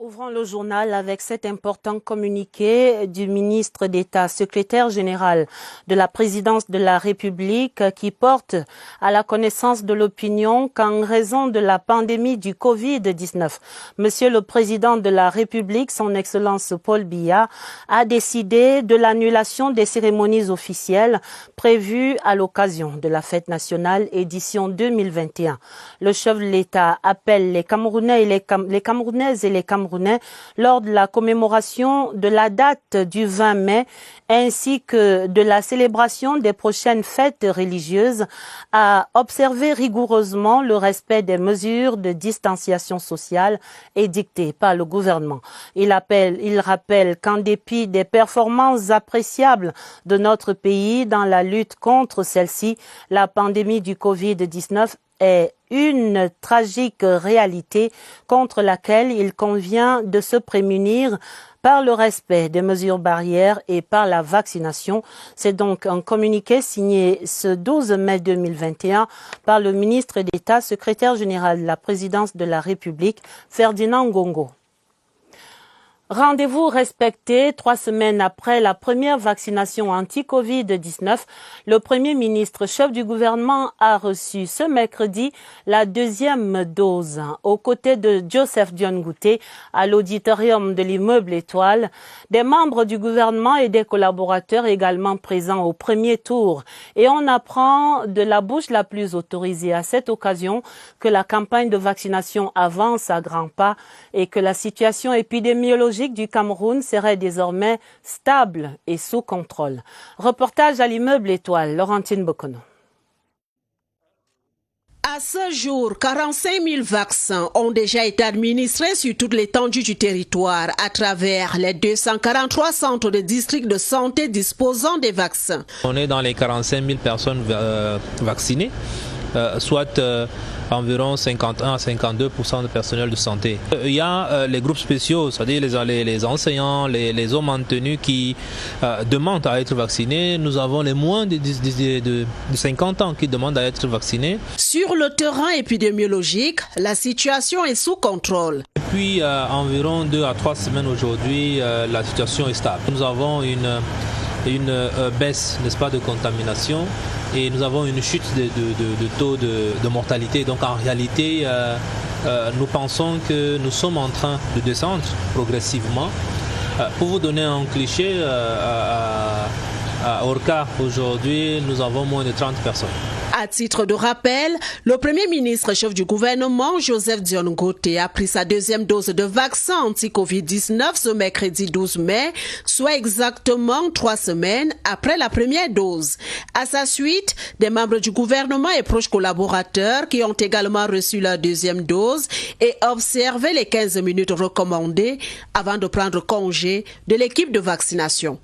Ouvrons le journal avec cet important communiqué du ministre d'État, secrétaire général de la présidence de la République qui porte à la connaissance de l'opinion qu'en raison de la pandémie du Covid-19, Monsieur le Président de la République, son Excellence Paul Biya, a décidé de l'annulation des cérémonies officielles prévues à l'occasion de la fête nationale édition 2021. Le chef de l'État appelle les Camerounais et les Camerounaises et les Camerounais lors de la commémoration de la date du 20 mai ainsi que de la célébration des prochaines fêtes religieuses à observer rigoureusement le respect des mesures de distanciation sociale édictées par le gouvernement. Il rappelle qu'en dépit des performances appréciables de notre pays dans la lutte contre celle-ci, la pandémie du Covid-19 est une tragique réalité contre laquelle il convient de se prémunir par le respect des mesures barrières et par la vaccination. C'est donc un communiqué signé ce 12 mai 2021 par le ministre d'État, secrétaire général de la présidence de la République, Ferdinand Ngongo. Rendez-vous respecté 3 semaines après la première vaccination anti-Covid-19. Le Premier ministre, chef du gouvernement, a reçu ce mercredi la deuxième dose aux côtés de Joseph Dione Ngouté à l'auditorium de l'immeuble Étoile. Des membres du gouvernement et des collaborateurs également présents au premier tour. Et on apprend de la bouche la plus autorisée à cette occasion que la campagne de vaccination avance à grands pas et que la situation épidémiologique du Cameroun serait désormais stable et sous contrôle. Reportage à l'immeuble Étoile, Laurentine Bokono. À ce jour, 45 000 vaccins ont déjà été administrés sur toute l'étendue du territoire à travers les 243 centres de districts de santé disposant des vaccins. On est dans les 45 000 personnes vaccinées, soit environ 51 à 52% de personnel de santé. Il y a les groupes spéciaux, c'est-à-dire les enseignants, les hommes en tenue qui demandent à être vaccinés. Nous avons les moins de 50 ans qui demandent à être vaccinés. Sur le terrain épidémiologique, la situation est sous contrôle. Depuis environ 2 à 3 semaines aujourd'hui, la situation est stable. Nous avons une baisse, n'est-ce pas, de contamination et nous avons une chute de taux de mortalité. Donc en réalité, nous pensons que nous sommes en train de descendre progressivement. Pour vous donner un cliché, à Orca, aujourd'hui, nous avons moins de 30 personnes. À titre de rappel, le Premier ministre chef du gouvernement, Joseph Dione Ngouté, a pris sa deuxième dose de vaccin anti-Covid-19 ce mercredi 12 mai, soit exactement 3 semaines après la première dose. À sa suite, des membres du gouvernement et proches collaborateurs qui ont également reçu la deuxième dose et observé les 15 minutes recommandées avant de prendre congé de l'équipe de vaccination.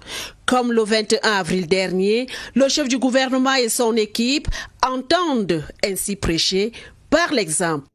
Comme le 21 avril dernier, le chef du gouvernement et son équipe entendent ainsi prêcher par l'exemple.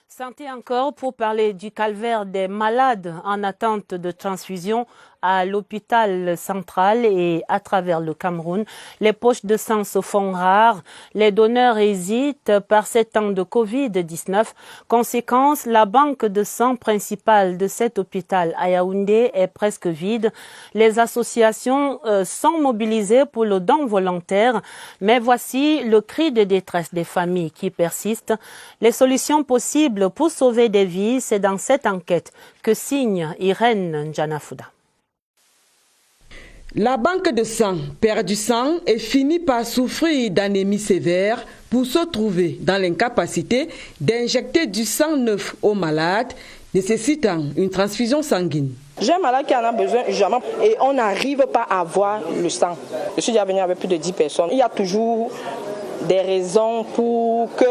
Santé encore pour parler du calvaire des malades en attente de transfusion à l'hôpital central et à travers le Cameroun. Les poches de sang se font rares. Les donneurs hésitent par ces temps de Covid-19. Conséquence, la banque de sang principale de cet hôpital à Yaoundé est presque vide. Les associations sont mobilisées pour le don volontaire. Mais voici le cri de détresse des familles qui persistent. Les solutions possibles pour sauver des vies, c'est dans cette enquête que signe Irène Njanafuda. La banque de sang perd du sang et finit par souffrir d'anémie sévère pour se trouver dans l'incapacité d'injecter du sang neuf aux malades nécessitant une transfusion sanguine. J'ai un malade qui en a besoin urgemment et on n'arrive pas à avoir le sang. Je suis déjà venu avec plus de 10 personnes. Il y a toujours des raisons pour que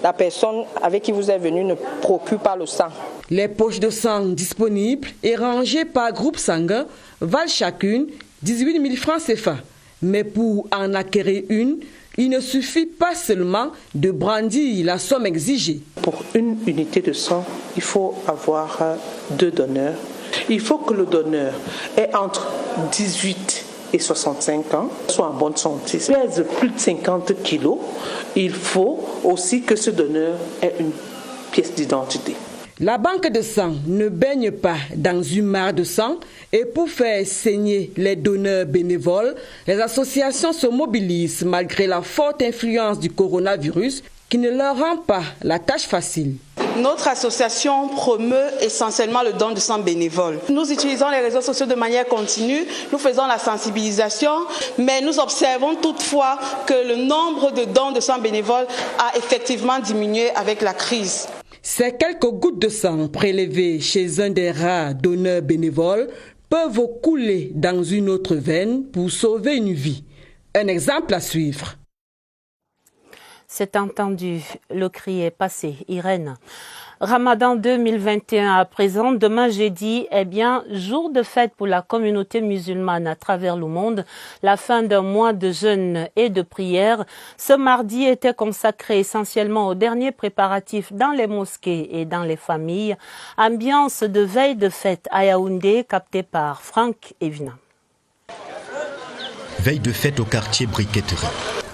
la personne avec qui vous êtes venu ne procure pas le sang. Les poches de sang disponibles et rangées par groupe sanguin valent chacune 18 000 francs CFA. Mais pour en acquérir une, il ne suffit pas seulement de brandir la somme exigée. Pour une unité de sang, il faut avoir 2 donneurs. Il faut que le donneur ait entre 18 et 65 ans, soit en bonne santé, pèse plus de 50 kilos. Il faut aussi que ce donneur ait une pièce d'identité. La banque de sang ne baigne pas dans une mare de sang et pour faire saigner les donneurs bénévoles, les associations se mobilisent malgré la forte influence du coronavirus qui ne leur rend pas la tâche facile. Notre association promeut essentiellement le don de sang bénévole. Nous utilisons les réseaux sociaux de manière continue, nous faisons la sensibilisation, mais nous observons toutefois que le nombre de dons de sang bénévole a effectivement diminué avec la crise. Ces quelques gouttes de sang prélevées chez un des rares donneurs bénévoles peuvent couler dans une autre veine pour sauver une vie. Un exemple à suivre. C'est entendu, le cri est passé. Irène. Ramadan 2021 à présent, demain jeudi, jour de fête pour la communauté musulmane à travers le monde. La fin d'un mois de jeûne et de prière. Ce mardi était consacré essentiellement aux derniers préparatifs dans les mosquées et dans les familles. Ambiance de veille de fête à Yaoundé, captée par Franck Evina. Veille de fête au quartier Briqueterie,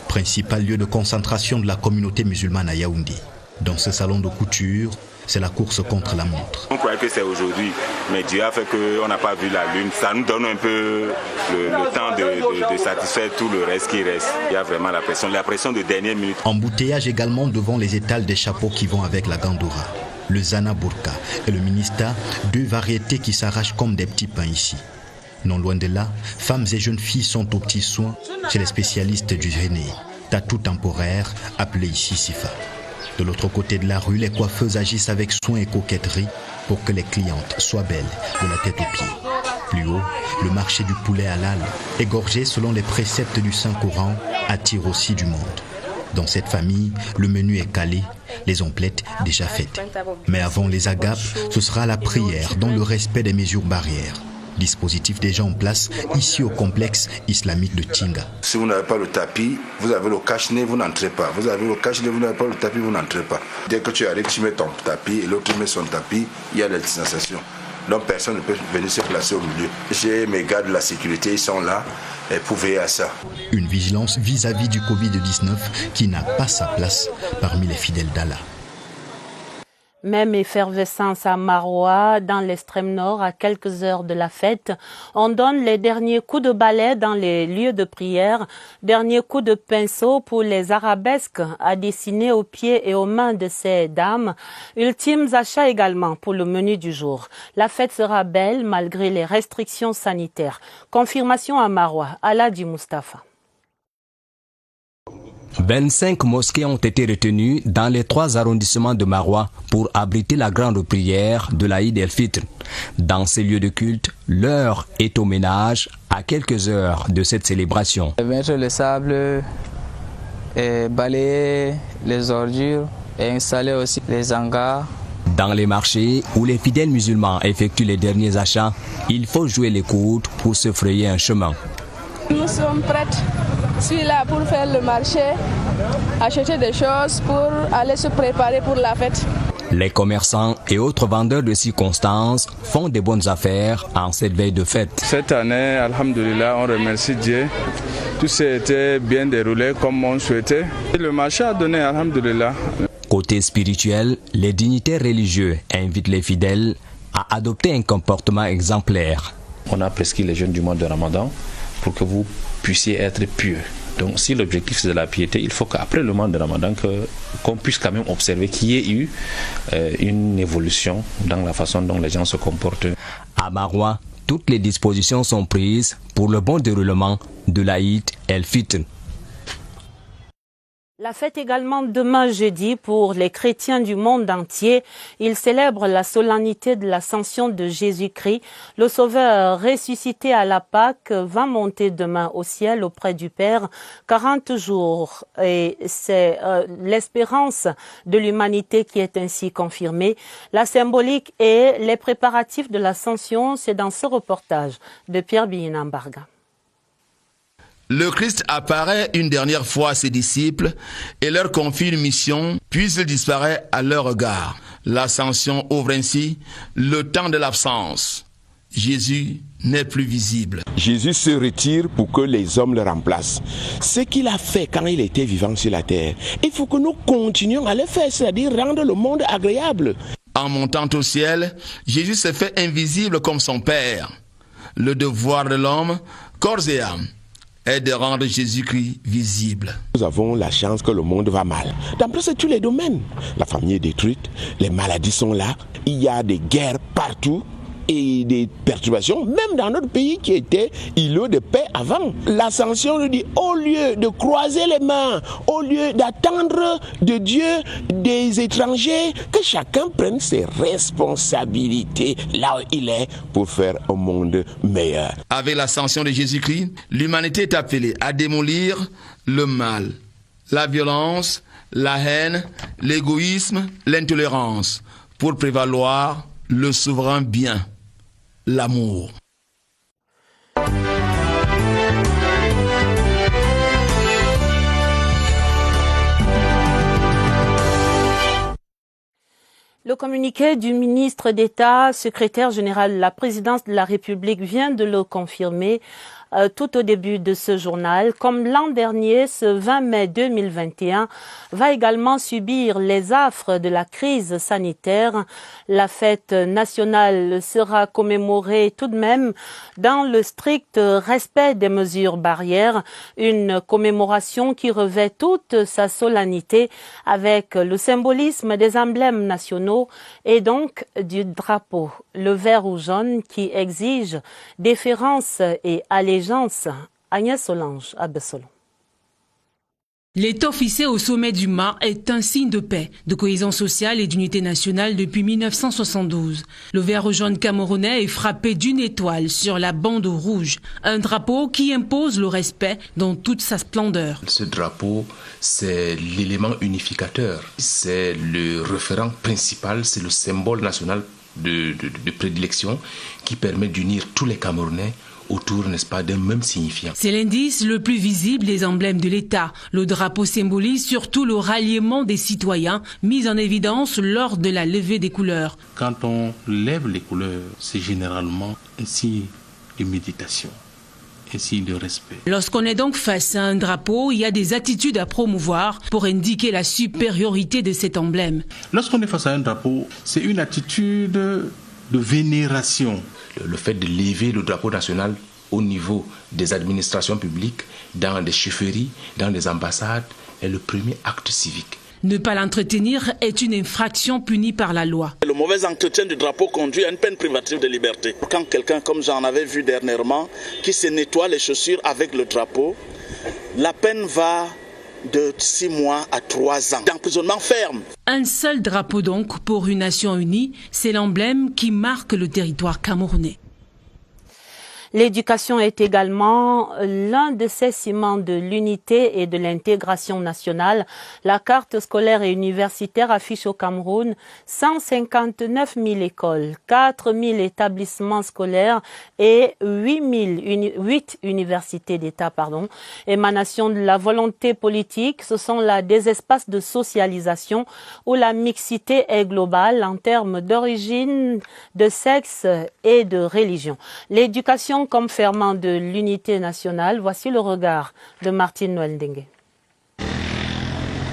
principal lieu de concentration de la communauté musulmane à Yaoundé. Dans ce salon de couture, c'est la course contre la montre. On croyait que c'est aujourd'hui, mais Dieu a fait qu'on n'a pas vu la lune. Ça nous donne un peu le temps de satisfaire tout le reste qui reste. Il y a vraiment la pression de dernière minute. Embouteillage également devant les étals des chapeaux qui vont avec la gandoura. Le Zana Burka et le Minista, deux variétés qui s'arrachent comme des petits pains ici. Non loin de là, femmes et jeunes filles sont aux petits soins chez les spécialistes du henné, tatou temporaire appelé ici Sifa. De l'autre côté de la rue, les coiffeuses agissent avec soin et coquetterie pour que les clientes soient belles de la tête aux pieds. Plus haut, le marché du poulet halal, égorgé selon les préceptes du Saint-Coran, attire aussi du monde. Dans cette famille, le menu est calé, les emplettes déjà faites. Mais avant les agapes, ce sera la prière dans le respect des mesures barrières. Dispositif déjà en place ici au complexe islamique de Tinga. Si vous n'avez pas le tapis, vous avez le cache-nez, vous n'entrez pas. Vous avez le cache-nez, vous n'avez pas le tapis, vous n'entrez pas. Dès que tu arrives, tu mets ton tapis et l'autre met son tapis, il y a la distanciation. Donc personne ne peut venir se placer au milieu. J'ai mes gars de la sécurité, ils sont là pour veiller à ça. Une vigilance vis-à-vis du Covid-19 qui n'a pas sa place parmi les fidèles d'Allah. Même effervescence à Maroua, dans l'extrême nord, à quelques heures de la fête. On donne les derniers coups de balai dans les lieux de prière, derniers coups de pinceau pour les arabesques à dessiner aux pieds et aux mains de ces dames. Ultimes achats également pour le menu du jour. La fête sera belle malgré les restrictions sanitaires. Confirmation à Maroua, Aladi Mustafa. 25 mosquées ont été retenues dans les 3 arrondissements de Maroua pour abriter la grande prière de l'Aïd el-Fitr. Dans ces lieux de culte, l'heure est au ménage à quelques heures de cette célébration. Mettre le sable, et balayer les ordures et installer aussi les hangars. Dans les marchés où les fidèles musulmans effectuent les derniers achats, il faut jouer les coudes pour se frayer un chemin. Nous sommes prêts. Je suis là pour faire le marché, acheter des choses pour aller se préparer pour la fête. Les commerçants et autres vendeurs de circonstances font des bonnes affaires en cette veille de fête. Cette année, alhamdoulilah, on remercie Dieu. Tout s'était bien déroulé comme on souhaitait. Et le marché a donné, alhamdoulilah. Côté spirituel, les dignitaires religieux invitent les fidèles à adopter un comportement exemplaire. On a prescrit les jeûnes du mois de Ramadan pour que vous puissiez être pieux. Donc si l'objectif c'est de la piété, il faut qu'après le mois de Ramadan, qu'on puisse quand même observer qu'il y ait eu une évolution dans la façon dont les gens se comportent. À Maroua, toutes les dispositions sont prises pour le bon déroulement de l'Aïd el-Fitr. La fête également demain jeudi pour les chrétiens du monde entier. Ils célèbrent la solennité de l'ascension de Jésus-Christ. Le Sauveur ressuscité à la Pâque va monter demain au ciel auprès du Père. 40 jours et c'est l'espérance de l'humanité qui est ainsi confirmée. La symbolique et les préparatifs de l'ascension, c'est dans ce reportage de Pierre Bihinambarga. Le Christ apparaît une dernière fois à ses disciples et leur confie une mission, puis il disparaît à leur regard. L'ascension ouvre ainsi le temps de l'absence. Jésus n'est plus visible. Jésus se retire pour que les hommes le remplacent. Ce qu'il a fait quand il était vivant sur la terre, il faut que nous continuions à le faire, c'est-à-dire rendre le monde agréable. En montant au ciel, Jésus s'est fait invisible comme son Père. Le devoir de l'homme, corps et âme, est de rendre Jésus-Christ visible. Nous avons la chance que le monde va mal. Dans presque tous les domaines. La famille est détruite, les maladies sont là, il y a des guerres partout et des perturbations, même dans notre pays qui était îlot de paix avant. L'Ascension nous dit, au lieu de croiser les mains, au lieu d'attendre de Dieu des étrangers, que chacun prenne ses responsabilités là où il est pour faire un monde meilleur. Avec l'ascension de Jésus-Christ, l'humanité est appelée à démolir le mal, la violence, la haine, l'égoïsme, l'intolérance, pour prévaloir le souverain bien, l'amour. Le communiqué du ministre d'État, secrétaire général de la présidence de la République vient de le confirmer tout au début de ce journal. Comme l'an dernier, ce 20 mai 2021 va également subir les affres de la crise sanitaire. La fête nationale sera commémorée tout de même dans le strict respect des mesures barrières. Une commémoration qui revêt toute sa solennité avec le symbolisme des emblèmes nationaux et donc du drapeau, le vert ou jaune qui exige déférence et allégeance. Agnès Solange à Bessolon. L'étoffe hissée au sommet du mât est un signe de paix, de cohésion sociale et d'unité nationale depuis 1972. Le vert jaune camerounais est frappé d'une étoile sur la bande rouge, un drapeau qui impose le respect dans toute sa splendeur. Ce drapeau, c'est l'élément unificateur, c'est le référent principal, c'est le symbole national de prédilection qui permet d'unir tous les Camerounais autour, n'est-ce pas, d'un même signifiant. C'est l'indice le plus visible des emblèmes de l'État. Le drapeau symbolise surtout le ralliement des citoyens, mis en évidence lors de la levée des couleurs. Quand on lève les couleurs, c'est généralement un signe de méditation, un signe de respect. Lorsqu'on est donc face à un drapeau, il y a des attitudes à promouvoir pour indiquer la supériorité de cet emblème. Lorsqu'on est face à un drapeau, c'est une attitude de vénération. Le fait de lever le drapeau national au niveau des administrations publiques, dans des chefferies, dans les ambassades, est le premier acte civique. Ne pas l'entretenir est une infraction punie par la loi. Le mauvais entretien du drapeau conduit à une peine privative de liberté. Quand quelqu'un, comme j'en avais vu dernièrement, qui se nettoie les chaussures avec le drapeau, la peine va de 6 mois à 3 ans d'emprisonnement ferme. Un seul drapeau donc pour une nation unie, c'est l'emblème qui marque le territoire camerounais. L'éducation est également l'un de ces ciments de l'unité et de l'intégration nationale. La carte scolaire et universitaire affiche au Cameroun 159 000 écoles, 4 000 établissements scolaires et 8 universités d'État. Émanation de la volonté politique, ce sont là des espaces de socialisation où la mixité est globale en termes d'origine, de sexe et de religion. L'éducation comme ferment de l'unité nationale, voici le regard de Martine Noël Dengue.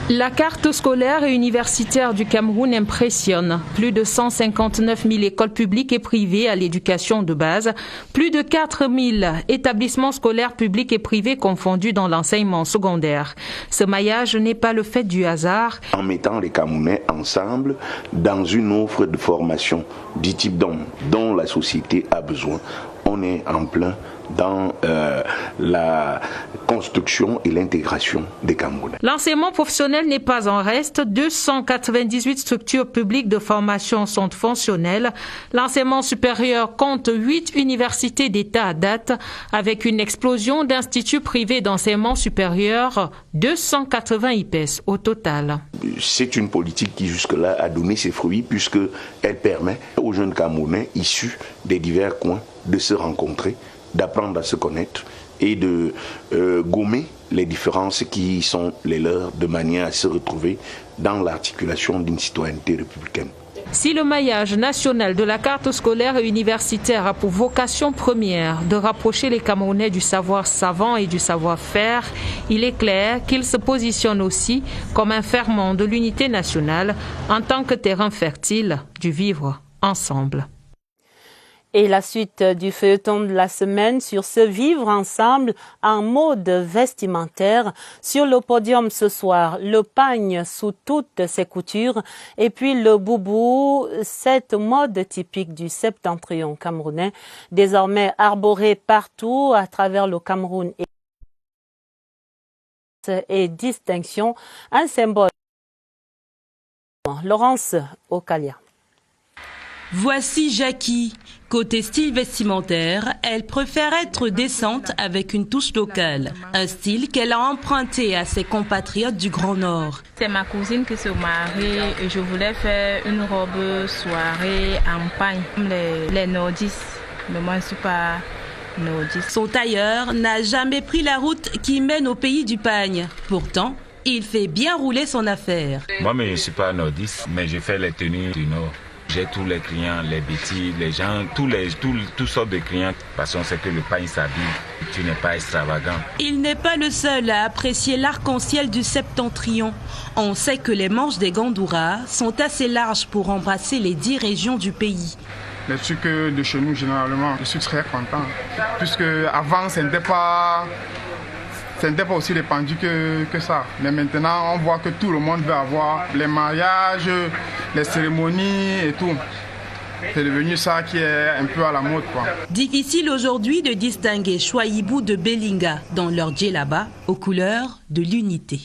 La carte scolaire et universitaire du Cameroun impressionne. Plus de 159 000 écoles publiques et privées à l'éducation de base, plus de 4 000 établissements scolaires publics et privés confondus dans l'enseignement secondaire. Ce maillage n'est pas le fait du hasard. En mettant les Camerounais ensemble dans une offre de formation du type dont la société a besoin, on est en plein dans la construction et l'intégration des Camerounais. L'enseignement professionnel n'est pas en reste. 298 structures publiques de formation sont fonctionnelles. L'enseignement supérieur compte 8 universités d'État à date, avec une explosion d'instituts privés d'enseignement supérieur, 280 IPES au total. C'est une politique qui jusque-là a donné ses fruits puisqu'elle permet aux jeunes Camerounais issus des divers coins de se rencontrer, d'apprendre à se connaître et de gommer les différences qui sont les leurs de manière à se retrouver dans l'articulation d'une citoyenneté républicaine. Si le maillage national de la carte scolaire et universitaire a pour vocation première de rapprocher les Camerounais du savoir savant et du savoir-faire, il est clair qu'il se positionne aussi comme un ferment de l'unité nationale en tant que terrain fertile du vivre ensemble. Et la suite du feuilleton de la semaine sur ce vivre ensemble en mode vestimentaire. Sur le podium ce soir, le pagne sous toutes ses coutures et puis le boubou, cette mode typique du septentrion camerounais, désormais arborée partout à travers le Cameroun et distinction, un symbole. Laurence Okalia. Voici Jackie. Côté style vestimentaire, elle préfère être décente avec une touche locale. Un style qu'elle a emprunté à ses compatriotes du Grand Nord. C'est ma cousine qui se marie et je voulais faire une robe soirée en pagne, comme les nordistes. Mais moi, je ne suis pas nordiste. Son tailleur n'a jamais pris la route qui mène au pays du pagne. Pourtant, il fait bien rouler son affaire. Moi, je ne suis pas nordiste, mais je fais les tenues du Nord. J'ai tous les clients, les bêtises, les gens, toutes sortes de clients. Parce qu'on sait que le pagne s'habille, tu n'es pas extravagant. Il n'est pas le seul à apprécier l'arc-en-ciel du septentrion. On sait que les manches des Gandouras sont assez larges pour embrasser les 10 régions du pays. Les trucs de chez nous, généralement, je suis très content. Puisque avant, ce n'était pas aussi répandu que ça. Mais maintenant, on voit que tout le monde veut avoir les mariages, les cérémonies et tout. C'est devenu ça qui est un peu à la mode, quoi. Difficile aujourd'hui de distinguer Chouaïbou de Belinga dans leur djellaba aux couleurs de l'unité.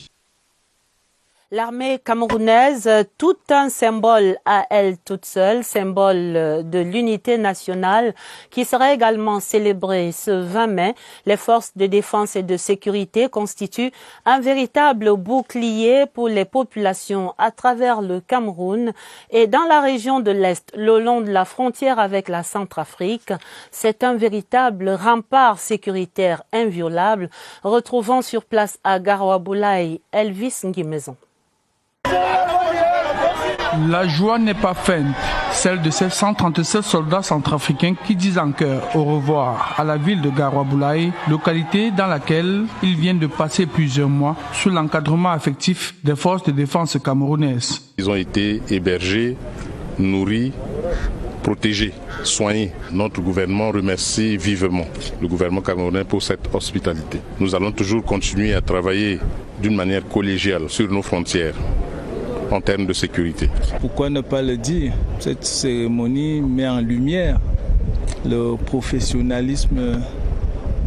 L'armée camerounaise, tout un symbole à elle toute seule, symbole de l'unité nationale, qui sera également célébrée ce 20 mai. Les forces de défense et de sécurité constituent un véritable bouclier pour les populations à travers le Cameroun et dans la région de l'Est, le long de la frontière avec la Centrafrique. C'est un véritable rempart sécuritaire inviolable. Retrouvons sur place à Garoua-Boulaye, Elvis Nguimaison. La joie n'est pas feinte, celle de ces 137 soldats centrafricains qui disent en chœur au revoir à la ville de Garoua-Boulaye, localité dans laquelle ils viennent de passer plusieurs mois sous l'encadrement affectif des forces de défense camerounaises. Ils ont été hébergés, nourris, protégés, soignés. Notre gouvernement remercie vivement le gouvernement camerounais pour cette hospitalité. Nous allons toujours continuer à travailler d'une manière collégiale sur nos frontières en termes de sécurité. Pourquoi ne pas le dire? Cette cérémonie met en lumière le professionnalisme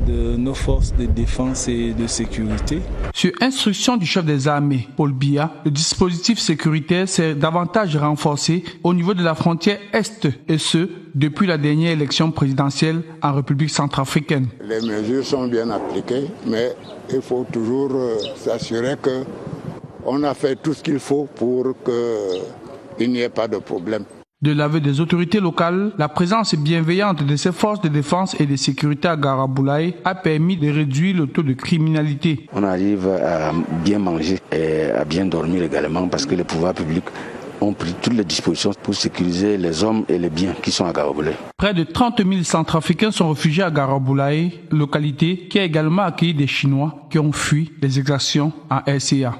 de nos forces de défense et de sécurité. Sur instruction du chef des armées, Paul Biya, le dispositif sécuritaire s'est davantage renforcé au niveau de la frontière Est, et ce, depuis la dernière élection présidentielle en République centrafricaine. Les mesures sont bien appliquées, mais il faut toujours s'assurer qu'on a fait tout ce qu'il faut pour qu'il n'y ait pas de problème. De l'aveu des autorités locales, la présence bienveillante de ces forces de défense et de sécurité à Garoua-Boulaye a permis de réduire le taux de criminalité. On arrive à bien manger et à bien dormir également parce que les pouvoirs publics ont pris toutes les dispositions pour sécuriser les hommes et les biens qui sont à Garoua-Boulaye. Près de 30 000 Centrafricains sont réfugiés à Garoua-Boulaye, localité qui a également accueilli des Chinois qui ont fui les exactions en RCA.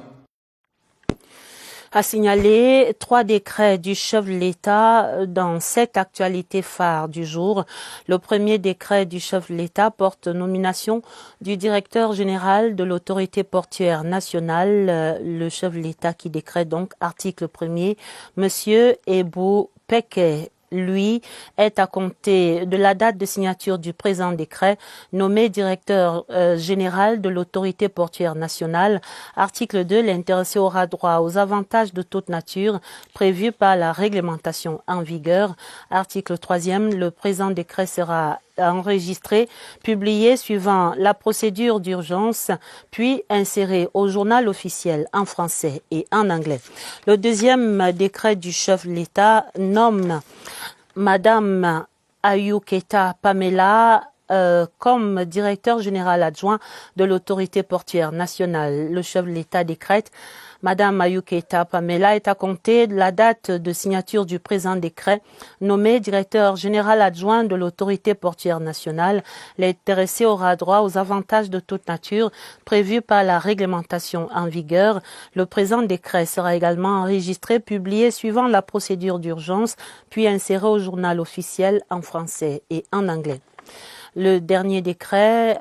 A signaler 3 décrets du chef de l'État dans cette actualité phare du jour. Le premier décret du chef de l'État porte nomination du directeur général de l'autorité portuaire nationale. Le chef de l'État qui décrète donc, article 1er, Monsieur Ebou Peke. Lui est à compter de la date de signature du présent décret nommé directeur général de l'autorité portuaire nationale. Article 2, l'intéressé aura droit aux avantages de toute nature prévus par la réglementation en vigueur. Article 3e, le présent décret sera enregistré, publié suivant la procédure d'urgence, puis inséré au journal officiel en français et en anglais. Le deuxième décret du chef de l'État nomme Madame Ayuketa Pamela comme directeur général adjoint de l'autorité portuaire nationale. Le chef de l'État décrète Madame Ayou Keïta Pamela est à compter de la date de signature du présent décret nommé directeur général adjoint de l'autorité portuaire nationale. L'intéressé aura droit aux avantages de toute nature prévus par la réglementation en vigueur. Le présent décret sera également enregistré, publié suivant la procédure d'urgence, puis inséré au journal officiel en français et en anglais. Le dernier décret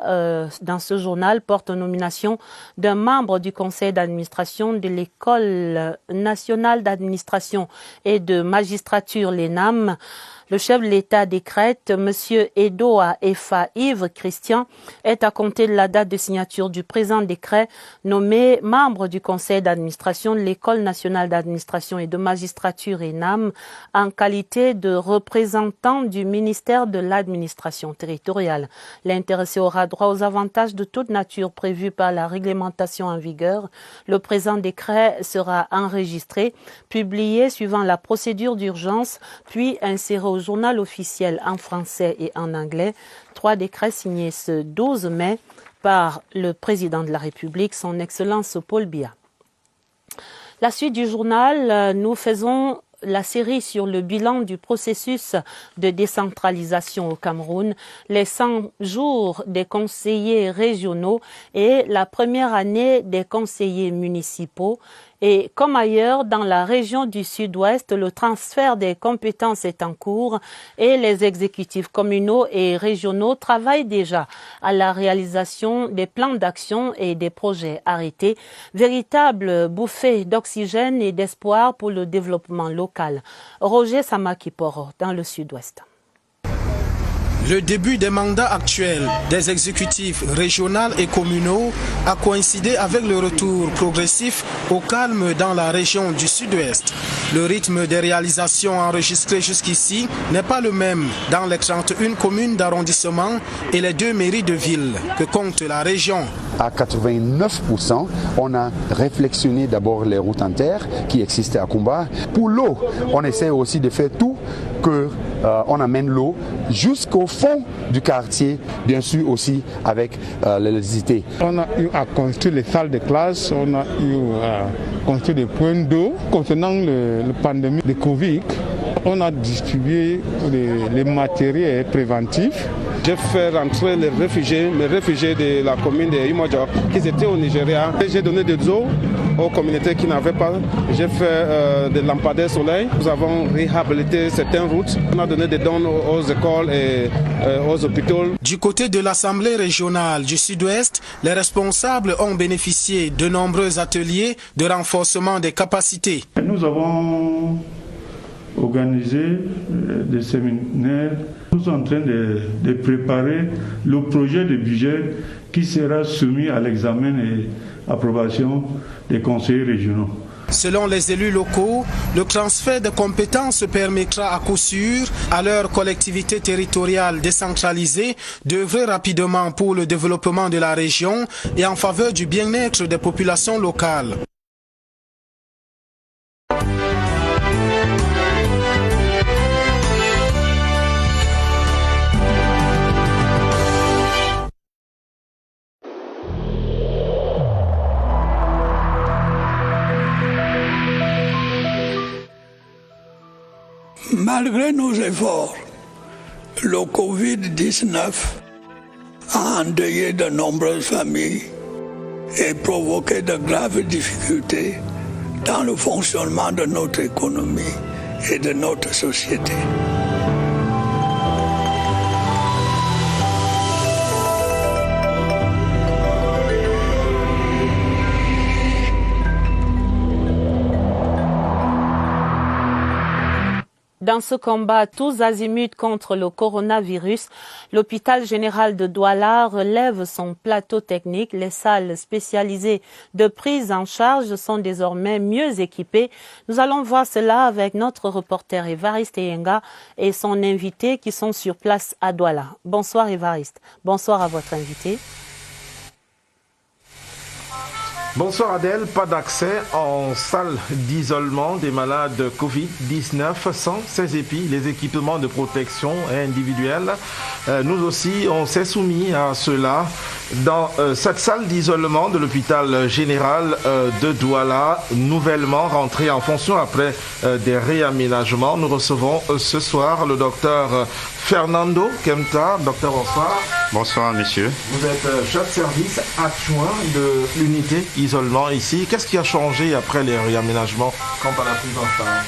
dans ce journal porte nomination d'un membre du conseil d'administration de l'École nationale d'administration et de magistrature, l'ENAM. Le chef de l'État décrète, M. Edoa Efa Yves Christian est à compter de la date de signature du présent décret nommé membre du conseil d'administration de l'École nationale d'administration et de magistrature ENAM en qualité de représentant du ministère de l'administration territoriale. L'intéressé aura droit aux avantages de toute nature prévus par la réglementation en vigueur. Le présent décret sera enregistré, publié suivant la procédure d'urgence, puis inséré au journal officiel en français et en anglais. 3 décrets signés ce 12 mai par le président de la République, son Excellence Paul Biya. La suite du journal, nous faisons la série sur le bilan du processus de décentralisation au Cameroun, les 100 jours des conseillers régionaux et la première année des conseillers municipaux. Et comme ailleurs, dans la région du Sud-Ouest, le transfert des compétences est en cours et les exécutifs communaux et régionaux travaillent déjà à la réalisation des plans d'action et des projets arrêtés, véritable bouffée d'oxygène et d'espoir pour le développement local. Roger Samakiporo, dans le Sud-Ouest. Le début des mandats actuels des exécutifs régionaux et communaux a coïncidé avec le retour progressif au calme dans la région du Sud-Ouest. Le rythme des réalisations enregistrées jusqu'ici n'est pas le même dans les 31 communes d'arrondissement et les 2 mairies de ville que compte la région. À 89%, on a réflexionné d'abord les routes en terre qui existaient à Kumba. Pour l'eau, on essaie aussi de faire tout qu'on amène l'eau jusqu'au fond du quartier, bien sûr aussi avec l'électricité. On a eu à construire les salles de classe, on a eu à construire des points d'eau. Concernant la pandémie de Covid, on a distribué les matériels préventifs. J'ai fait rentrer les réfugiés de la commune de Imodjok qui étaient au Nigeria. J'ai donné des eaux aux communautés qui n'avaient pas. J'ai fait des lampadaires soleil. Nous avons réhabilité certaines routes. On a donné des dons aux écoles et aux hôpitaux. Du côté de l'Assemblée régionale du Sud-Ouest, les responsables ont bénéficié de nombreux ateliers de renforcement des capacités. Nous avons organisé des séminaires. Nous sommes en train de préparer le projet de budget qui sera soumis à l'examen et approbation des conseillers régionaux. Selon les élus locaux, le transfert de compétences permettra à coup sûr à leur collectivité territoriale décentralisée d'œuvrer rapidement pour le développement de la région et en faveur du bien-être des populations locales. Malgré nos efforts, le Covid-19 a endeuillé de nombreuses familles et provoqué de graves difficultés dans le fonctionnement de notre économie et de notre société. Dans ce combat tous azimuts contre le coronavirus, l'hôpital général de Douala relève son plateau technique. Les salles spécialisées de prise en charge sont désormais mieux équipées. Nous allons voir cela avec notre reporter Évariste Yenga et son invité qui sont sur place à Douala. Bonsoir Évariste. Bonsoir à votre invité. Bonsoir Adèle, pas d'accès en salle d'isolement des malades Covid-19 sans ces épis, les équipements de protection individuelle. Nous aussi, on s'est soumis à cela Dans cette salle d'isolement de l'hôpital général de Douala, nouvellement rentrée en fonction après des réaménagements, nous recevons ce soir le docteur Fernando Kemta. Docteur, bonsoir. Bonsoir, monsieur. Vous êtes chef de service adjoint de l'unité isolement ici. Qu'est-ce qui a changé après les réaménagements quant à la prise en charge?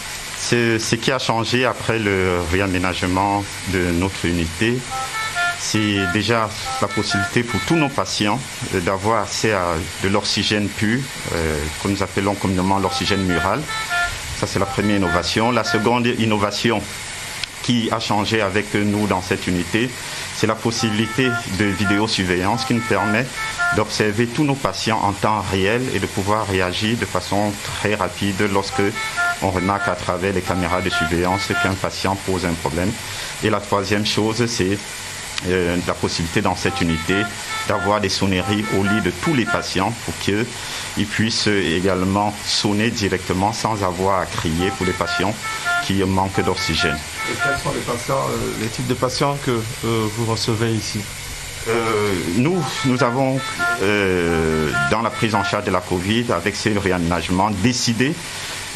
Ce qui a changé après le réaménagement de notre unité, c'est déjà la possibilité pour tous nos patients d'avoir accès à de l'oxygène pur, que nous appelons communément l'oxygène mural. Ça, c'est la première innovation. La seconde innovation qui a changé avec nous dans cette unité, c'est la possibilité de vidéosurveillance qui nous permet d'observer tous nos patients en temps réel et de pouvoir réagir de façon très rapide lorsque on remarque à travers les caméras de surveillance qu'un patient pose un problème. Et la troisième chose, c'est la possibilité dans cette unité d'avoir des sonneries au lit de tous les patients pour qu'ils puissent également sonner directement sans avoir à crier pour les patients qui manquent d'oxygène. Et quels sont les types de patients que vous recevez ici? Nous avons, dans la prise en charge de la Covid, avec ces réaménagements, décidé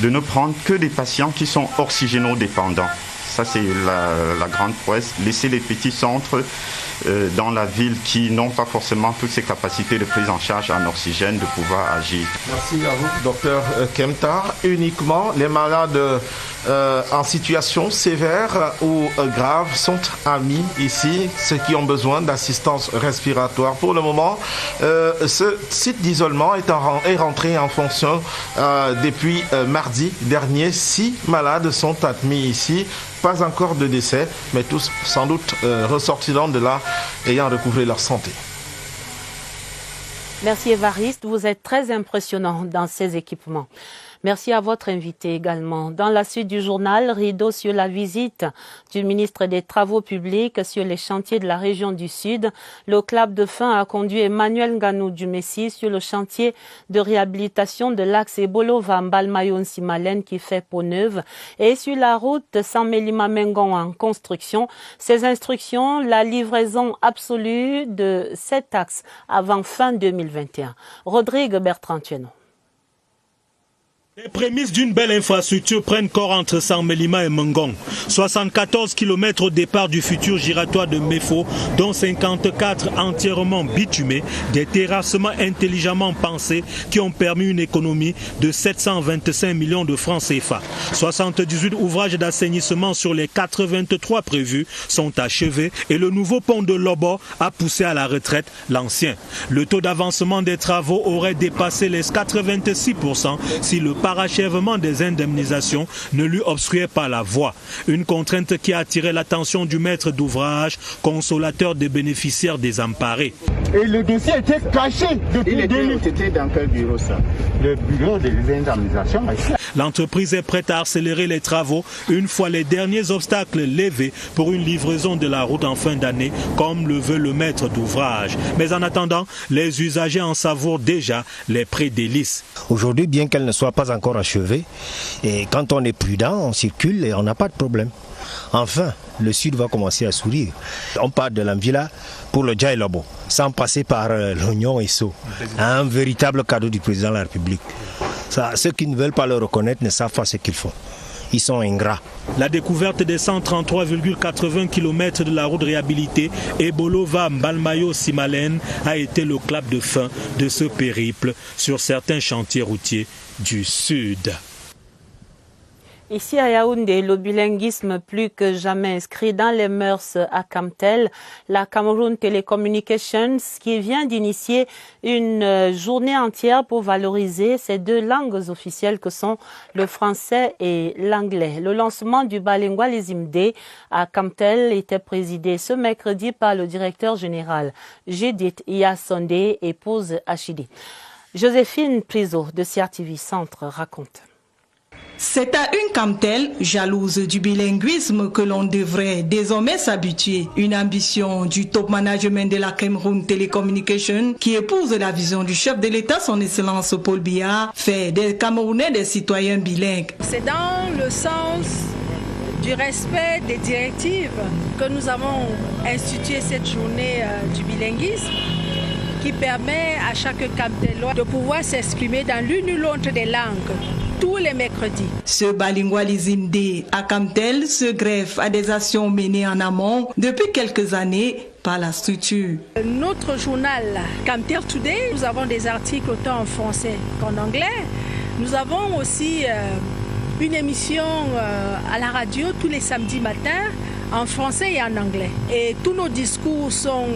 de ne prendre que des patients qui sont oxygénodépendants. Ça, c'est la grande prouesse. Laisser les petits centres dans la ville qui n'ont pas forcément toutes ces capacités de prise en charge en oxygène de pouvoir agir. Merci à vous, docteur Kemta. Uniquement les malades en situation sévère ou grave sont admis ici, ceux qui ont besoin d'assistance respiratoire. Pour le moment, ce site d'isolement est rentré en fonction depuis mardi dernier. 6 malades sont admis ici. Pas encore de décès, mais tous sans doute ressortiront de là ayant recouvré leur santé. Merci Évariste, vous êtes très impressionnant dans ces équipements. Merci à votre invité également. Dans la suite du journal, rideau sur la visite du ministre des Travaux publics sur les chantiers de la région du Sud. Le club de fin a conduit Emmanuel Nganou du Messi sur le chantier de réhabilitation de l'axe Ebolo-Vambal-Mayon-Simalen qui fait peau neuve et sur la route Saint-Mélima-Mengon en construction. Ces instructions, la livraison absolue de cet axe avant fin 2021. Rodrigue Bertrand-Tuenon. Les prémices d'une belle infrastructure prennent corps entre Saint-Mélima et Mengon. 74 km au départ du futur giratoire de Mefo, dont 54 entièrement bitumés, des terrassements intelligemment pensés qui ont permis une économie de 725 millions de francs CFA. 78 ouvrages d'assainissement sur les 83 prévus sont achevés et le nouveau pont de Lobo a poussé à la retraite l'ancien. Le taux d'avancement des travaux aurait dépassé les 86% si le parachèvement des indemnisations ne lui obstruait pas la voie. Une contrainte qui a attiré l'attention du maître d'ouvrage, consolateur des bénéficiaires désemparés. Et le dossier était caché depuis 2000. C'était dans quel bureau ça? Le bureau des indemnisations. L'entreprise est prête à accélérer les travaux une fois les derniers obstacles levés pour une livraison de la route en fin d'année, comme le veut le maître d'ouvrage. Mais en attendant, les usagers en savourent déjà les prédélices. Aujourd'hui, bien qu'elle ne soit pas encore achevée, et quand on est prudent, on circule et on n'a pas de problème. Enfin, le Sud va commencer à sourire. On part de l'Amvila pour le Djaïlobo, sans passer par l'Oignon et Sceaux. Un véritable cadeau du président de la République. Ça, ceux qui ne veulent pas le reconnaître ne savent pas ce qu'ils font. Ils sont ingrats. La découverte des 133,80 km de la route réhabilitée Ebolova-Mbalmayo-Simalen a été le clap de fin de ce périple sur certains chantiers routiers du Sud. Ici à Yaoundé, le bilinguisme plus que jamais inscrit dans les mœurs à Camtel. La Cameroun Telecommunications qui vient d'initier une journée entière pour valoriser ces deux langues officielles que sont le français et l'anglais. Le lancement du Bilingualism Day à Camtel était présidé ce mercredi par le directeur général Judith Iyasonde, épouse Achidi. Joséphine Priso de CRTV Centre raconte. C'est à une Camtel jalouse du bilinguisme que l'on devrait désormais s'habituer. Une ambition du top management de la Cameroun Telecommunications qui épouse la vision du chef de l'État, son Excellence Paul Biya, fait des Camerounais des citoyens bilingues. C'est dans le sens du respect des directives que nous avons institué cette journée du bilinguisme. qui permet à chaque Camtelois de pouvoir s'exprimer dans l'une ou l'autre des langues tous les mercredis. Ce Bilingualism Day à Camtel se greffe à des actions menées en amont depuis quelques années par la structure. Notre journal Camtel Today, nous avons des articles autant en français qu'en anglais. Nous avons aussi une émission à la radio tous les samedis matins en français et en anglais. Et tous nos discours sont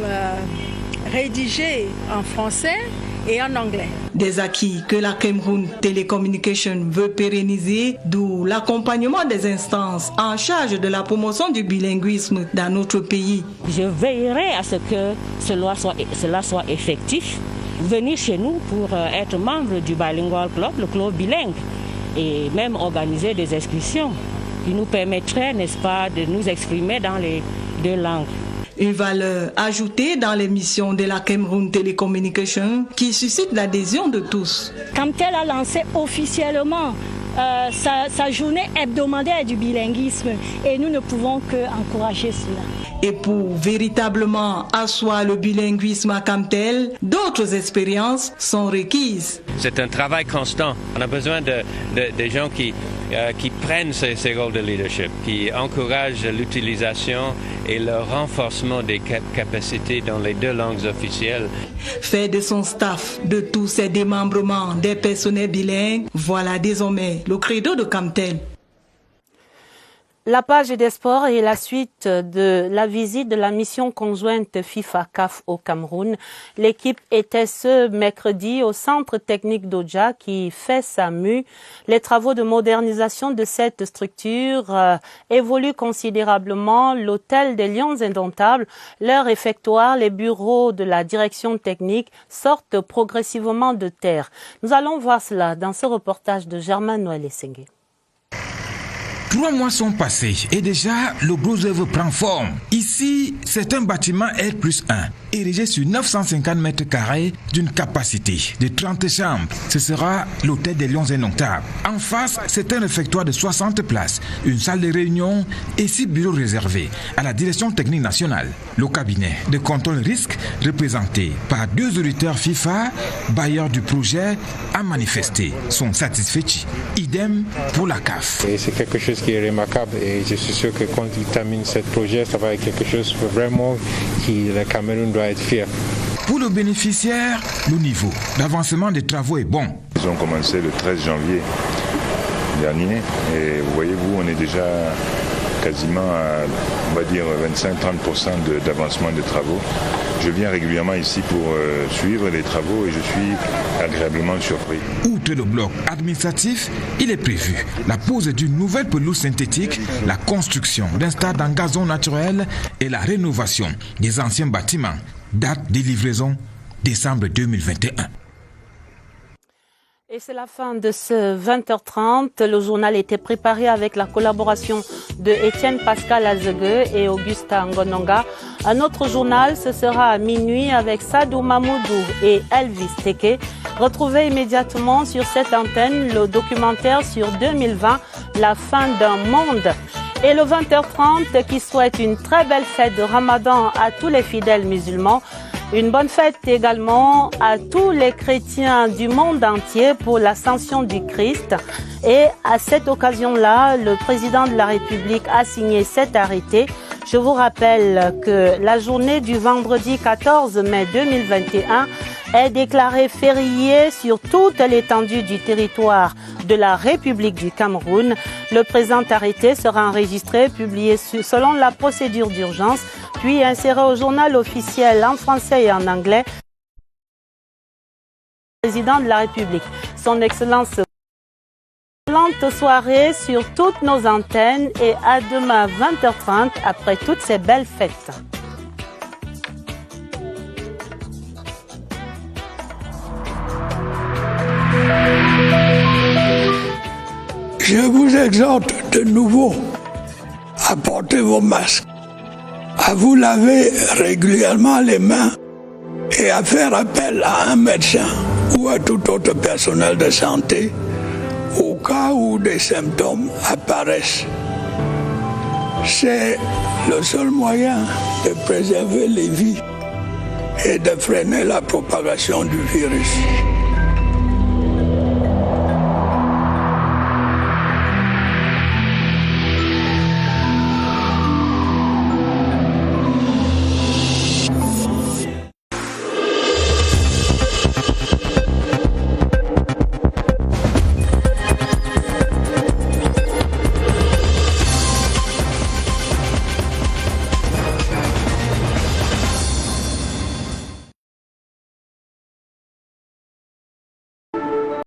rédigés en français et en anglais. Des acquis que la Cameroun Telecommunication veut pérenniser, d'où l'accompagnement des instances en charge de la promotion du bilinguisme dans notre pays. Je veillerai à ce que cela soit effectif. Venir chez nous pour être membre du Bilingual Club, le club bilingue, et même organiser des excursions qui nous permettraient, n'est-ce pas, de nous exprimer dans les deux langues. Une valeur ajoutée dans les missions de la Cameroun Telecommunication qui suscite l'adhésion de tous. Camtel a lancé officiellement sa journée hebdomadaire du bilinguisme et nous ne pouvons qu'encourager cela. Et pour véritablement asseoir le bilinguisme à Camtel, d'autres expériences sont requises. C'est un travail constant. On a besoin de gens qui prennent ces rôles de leadership, qui encouragent l'utilisation et le renforcement des capacités dans les deux langues officielles. Fait de son staff, de tous ses démembrements des personnels bilingues, voilà désormais le credo de Camtel. La page des sports et la suite de la visite de la mission conjointe FIFA-CAF au Cameroun. L'équipe était ce mercredi au centre technique d'Odja qui fait sa mue. Les travaux de modernisation de cette structure évoluent considérablement. L'hôtel des Lions Indomptables, leur réfectoire, les bureaux de la direction technique sortent progressivement de terre. Nous allons voir cela dans ce reportage de Germain Noël Essengue. 3 mois sont passés et déjà le gros œuvre prend forme. Ici, c'est un bâtiment R+1, érigé sur 950 mètres carrés d'une capacité de 30 chambres. Ce sera l'hôtel des Lions Indomptables. En face, c'est un réfectoire de 60 places, une salle de réunion et 6 bureaux réservés à la direction technique nationale. Le cabinet de contrôle risque, représenté par 2 auditeurs FIFA, bailleurs du projet, a manifesté son satisfait. Idem pour la CAF. Et c'est quelque chose qui est remarquable et je suis sûr que quand il termine ce projet, ça va être quelque chose vraiment qui le Cameroun doit être fier. Pour le bénéficiaire, le niveau d'avancement des travaux est bon. Ils ont commencé le 13 janvier dernier et voyez-vous, on est déjà quasiment à, on va dire, 25-30% d'avancement des travaux. Je viens régulièrement ici pour suivre les travaux et je suis agréablement surpris. Outre le bloc administratif, il est prévu la pose d'une nouvelle pelouse synthétique, la construction d'un stade en gazon naturel et la rénovation des anciens bâtiments. Date de livraison, décembre 2021. Et c'est la fin de ce 20h30. Le journal était préparé avec la collaboration de Étienne Pascal Azegue et Augusta Ngononga. Un autre journal, ce sera à minuit avec Sadou Mamoudou et Elvis Teke. Retrouvez immédiatement sur cette antenne le documentaire sur 2020, la fin d'un monde. Et le 20h30 qui souhaite une très belle fête de Ramadan à tous les fidèles musulmans. Une bonne fête également à tous les chrétiens du monde entier pour l'ascension du Christ. Et à cette occasion-là, le président de la République a signé cet arrêté. Je vous rappelle que la journée du vendredi 14 mai 2021 est déclarée fériée sur toute l'étendue du territoire de la République du Cameroun. Le présent arrêté sera enregistré, publié selon la procédure d'urgence, puis inséré au journal officiel en français et en anglais. Président de la République, son Excellence. Excellente soirée sur toutes nos antennes et à demain 20h30 après toutes ces belles fêtes. Je vous exhorte de nouveau à porter vos masques, à vous laver régulièrement les mains et à faire appel à un médecin ou à tout autre personnel de santé au cas où des symptômes apparaissent. C'est le seul moyen de préserver les vies et de freiner la propagation du virus.